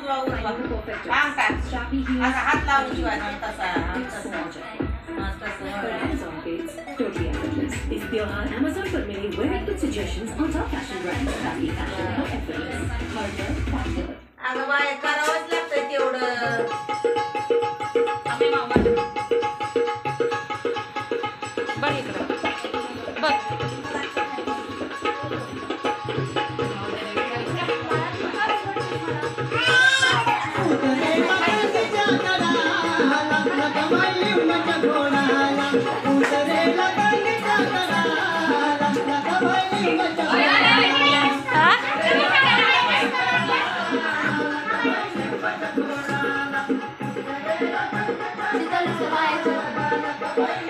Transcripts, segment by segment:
उजवा उजवा अंगठा असा हात लावून शिवायचा तसा Totally effortless. Is beyond Amazon for many very good suggestions on top fashion brands. Happy fashion, no effortless. Harder, faster. अगं बाय करावंच लागतं तेवढं बघ इकडं बघ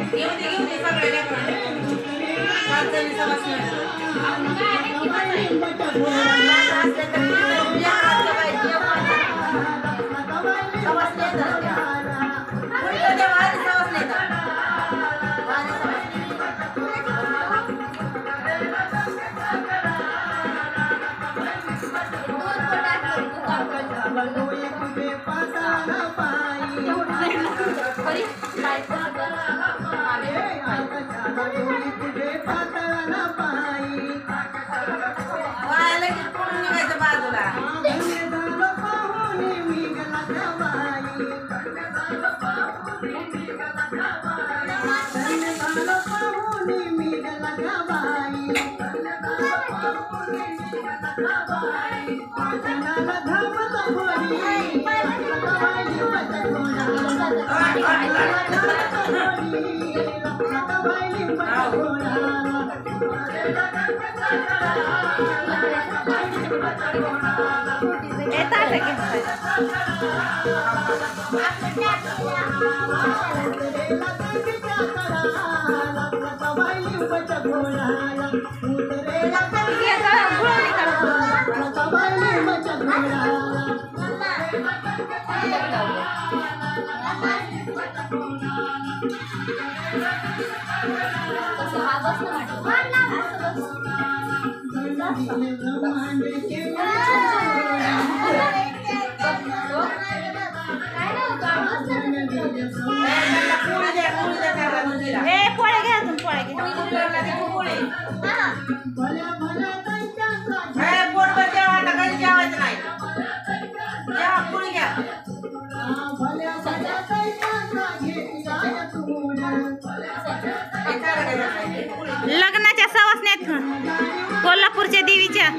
घेऊ दे सगळे लग्नाच्या सवासण्यात कोल्हापूरच्या देवीच्या